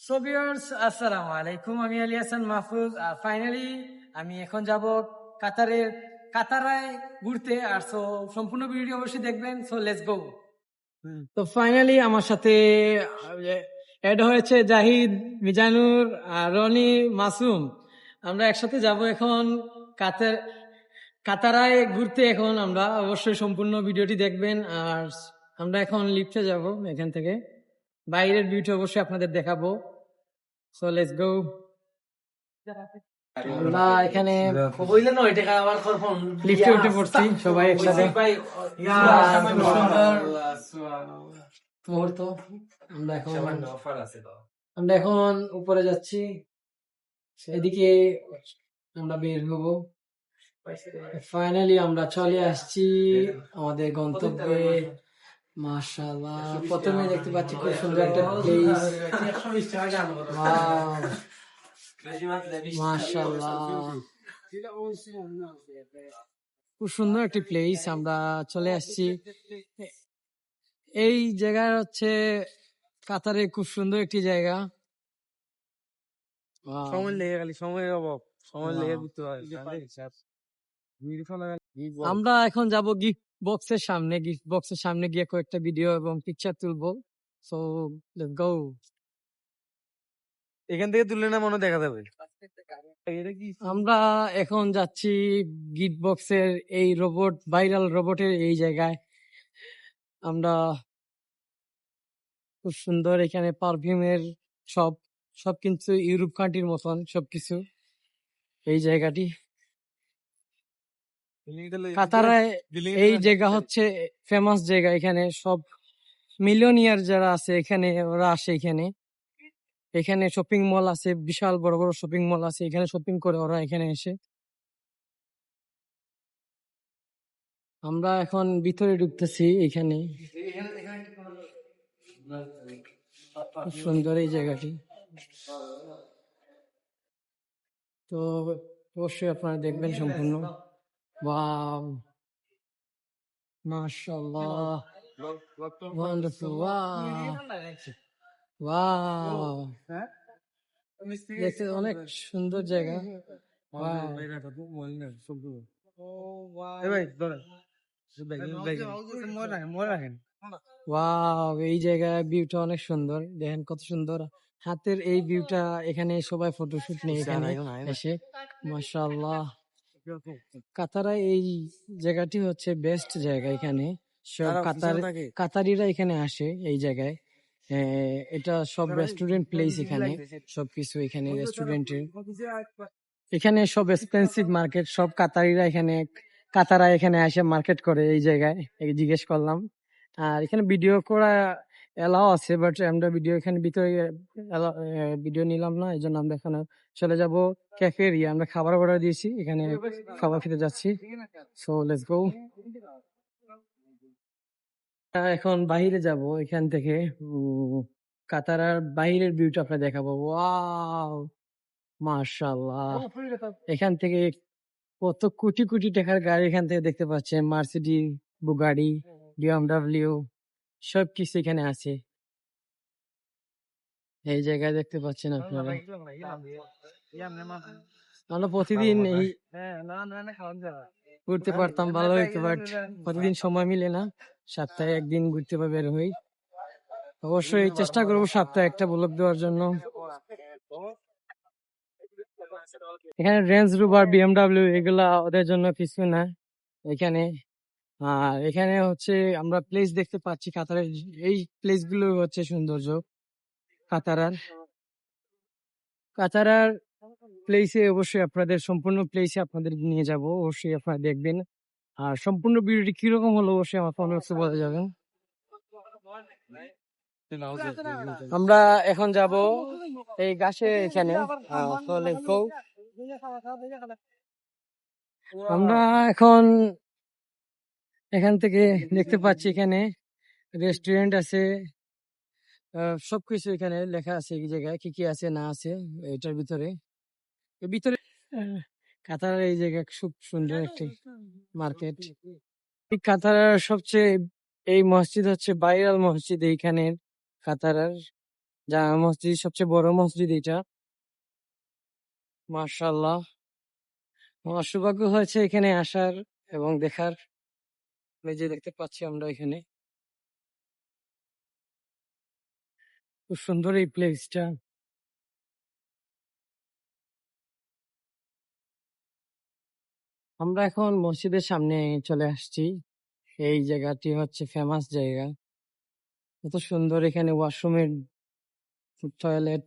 So viewers, আসসালামু আলাইকুম। আমি আলী হাসান মাহফুজ। ফাইনালি আমি এখন যাব কাতারায় ঘুরতে। আর সো সম্পূর্ণ ভিডিও অবশ্যই দেখবেন। So let's go. তো ফাইনালি আমার সাথে অ্যাড হয়েছে জাহিদ, মিজানুর, রনি, মাসুম। আমরা একসাথে যাব এখন কাতারায় ঘুরতে। এখন আমরা অবশ্যই সম্পূর্ণ ভিডিওটি দেখবেন। আর আমরা এখন লিফটে যাব এখান থেকে। বাইরের ভিউটি অবশ্যই আপনাদের দেখাবো। So let's go. আমরা এখানে লিফটে উঠে পড়ছি সবাই একসাথে। মুহূর্ত আমরা এখন উপরে যাচ্ছি, এদিকে আমরা বের হব। ফাইনালি আমরা চলে আসছি আমাদের গন্তব্যে। মাশাআল্লাহ, প্রথমে দেখতে পাচ্ছি খুব সুন্দর একটা প্লেস। মাশাআল্লাহ, খুব সুন্দর একটি প্লেস। আমরা চলে আসছি এই জায়গা হচ্ছে কাতারে, খুব সুন্দর একটি জায়গা। সময়ের অভাব, সময় লেগে দিতে হয়। আমরা এখন যাব গিফট বক্সের সামনে। গিফট বক্সের সামনে গিয়ে কয়েকটা ভিডিও এবং পিকচার তুলবো। So let's go. এখান থেকে তুললে না মনে দেখা যাবে। আমরা এখন যাচ্ছি গিফট বক্সের এই রোবট, ভাইরাল রোবটের এই জায়গায়। আমরা খুব সুন্দর এখানে পারফিউমের সবকিছু ইউরোপ কান্ট্রির মতন সবকিছু এই জায়গাটি। কাতারে এই জায়গা হচ্ছে ফেমাস জায়গা। এখানে সব মিলিয়নিয়ার যারা আছে এখানে ওরা আসে। এখানে শপিং মল আছে, বিশাল বড় বড় শপিং মল আছে। এখানে শপিং করে ওরা এখানে এসে। আমরা এখন ভিতরে ঢুকতেছি। এখানে খুব সুন্দর এই জায়গাটি। তো অবশ্যই আপনারা দেখবেন সম্পূর্ণ। ওয়াও, মাশাআল্লাহ, ওয়ান্ডারফুল। ওয়াও, দেখতে অনেক সুন্দর জায়গা। ওয়াও, এই জায়গায় ভিউটা অনেক সুন্দর। দেখেন কত সুন্দর হাতের এই ভিউটা। এখানে সবাই ফটোশুট নিয়ে এখানে এসে। মাশাআল্লাহ, কাতারা এই জায়গাটি হচ্ছে বেস্ট জায়গা। এখানে সব কাতারিরা এখানে আসে এই জায়গায়। এটা সব রেস্টুরেন্ট প্লেস। এখানে সবকিছু এখানে রেস্টুরেন্টের। এখানে সব এক্সপেন্সিভ মার্কেট। সব কাতারা এখানে আসে মার্কেট করে এই জায়গায়। জিজ্ঞেস করলাম। আর এখানে ভিডিও করা এলাও আছে, বাট আমরা এখানে ভিতরে ভিডিও নিলাম না। এই জন্য আমরা এখানে চলে যাব ক্যাফে এরিয়া। আমরা খাবার অর্ডার দিয়েছি, এখানে খাবার খেতে যাচ্ছি। So let's go. এখন বাইরে যাব এখান থেকে। কাতারার বাইরের ভিউটা আপনার দেখাবো। ওয়াও, মাশাআল্লাহ, এখান থেকে কত কোটি কোটি টাকার গাড়ি এখান থেকে দেখতে পাচ্ছেন। মার্সিডিজ, বুগাড়ি, বিএমডব্লিউ সবকিছু এখানে আছে এই জায়গায় দেখতে পাচ্ছেন আপনারা। আমরা প্রতিদিন এই ঘুরতে পারতাম ভালো হইতো, বাট প্রতিদিন সময় মিলে না। সপ্তাহে একদিন ঘুরতে বের হই। অবশ্যই চেষ্টা করবো সপ্তাহে একটা ব্লগ দেওয়ার জন্য। এখানে রেঞ্জ রোভার, বিএমডব্লিউ এগুলা ওদের জন্য কিছু না এখানে। আর এখানে হচ্ছে আমরা প্লেস দেখতে পাচ্ছি কাতারের। এই প্লেস গুলো হচ্ছে সৌন্দর্য কাতারার প্লেসে। অবশ্যই আপনাদের সম্পূর্ণ প্লেসে আপনাদের নিয়ে যাব। অবশ্যই আপনারা দেখবেন। আর সম্পূর্ণ ভিডিওটি কিরকম হলো অবশ্যই আমার কমেন্টসে বলে যাবেন। আমরা এখন যাব এই গাছে এখানে। আমরা এখন এখান থেকে দেখতে পাচ্ছি এখানে রেস্টুরেন্ট আছে। সবকিছু এখানে লেখা আছে এই জায়গায় কি কি আছে না আছে এটার ভিতরে। কাতারের এই জায়গা খুব সুন্দর একটি মার্কেট। কাতারের সবচেয়ে এই মসজিদ হচ্ছে ভাইরাল মসজিদ এইখানের কাতারের। জামা মসজিদ সবচেয়ে বড় মসজিদ এটা। মাশাআল্লাহ, আমার সৌভাগ্য হয়েছে এখানে আসার এবং দেখার। এই যে দেখতে পাচ্ছি আমরা এখানে, খুব সুন্দর এই প্লেসটা। আমরা এখন মসজিদের সামনে চলে আসছি। এই জায়গাটি হচ্ছে ফেমাস জায়গা, কত সুন্দর। এখানে ওয়াশরুমের টয়লেট,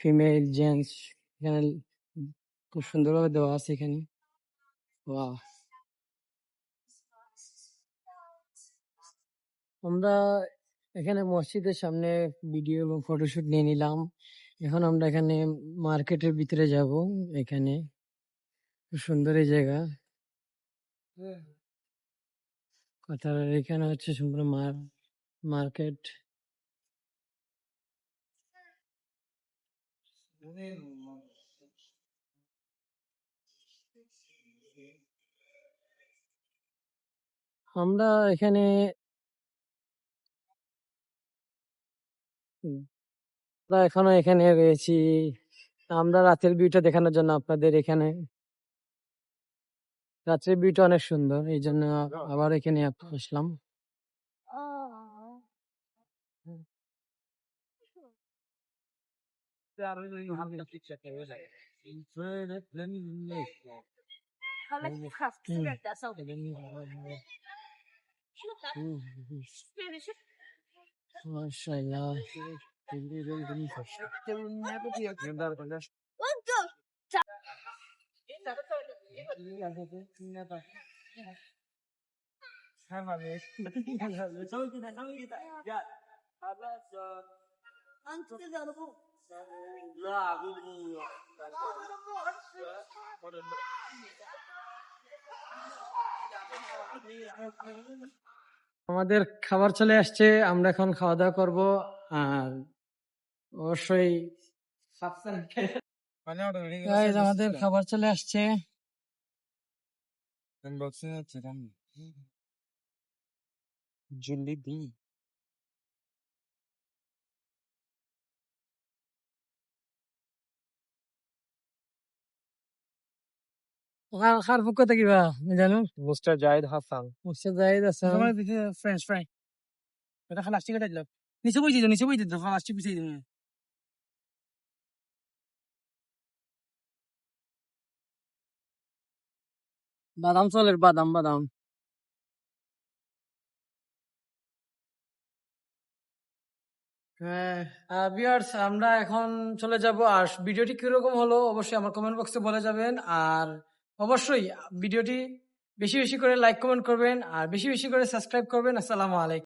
ফিমেল জেন্টস এখানে খুব সুন্দরভাবে দেওয়া আছে এখানে। ওয়াও, আমরা এখানে মসজিদের সামনে ভিডিও এবং ফটোশুট নিয়ে নিলাম। এখন আমরা এখানে মার্কেটের ভিতরে যাব। এখানে খুব সুন্দর এই জায়গা। কথার এখানে হচ্ছে সম্পূর্ণ মার্কেট। আমরা এখানে আমরা এখনো এখানে রয়েছি। আমরা রাতের ভিউটা দেখানোর জন্য আপনাদের এখানে, রাত্রের ভিউটা অনেক সুন্দর, এই জন্য আবার এখানে আসলাম। মাশাআল্লাহ। আমাদের খাবার চলে আসছে, আমরা এখন খাওয়া দাওয়া করবো। আর অবশ্যই guys, আমাদের খাবার চলে আসছে। খার পক্ষ থেকে বা জানো মিস্টার জাহিদ হাসান। মুর্শিদ জাহিদ আছে। ফ্রেঞ্চ ফ্রাই এটা খালি লাস্টিক এটা দিলাম নিচে বই দিত লাস্টিক পিছিয়ে দিন বাদাম চলের বাদাম বাদাম। হ্যাঁ ভিউয়ার্স, আমরা এখন চলে যাব। আর ভিডিওটি কিরকম হলো অবশ্যই আমার কমেন্ট বক্সে বলে যাবেন। আর অবশ্যই ভিডিওটি বেশি বেশি করে লাইক কমেন্ট করবেন আর বেশি বেশি করে সাবস্ক্রাইব করবেন। আসসালামু আলাইকুম।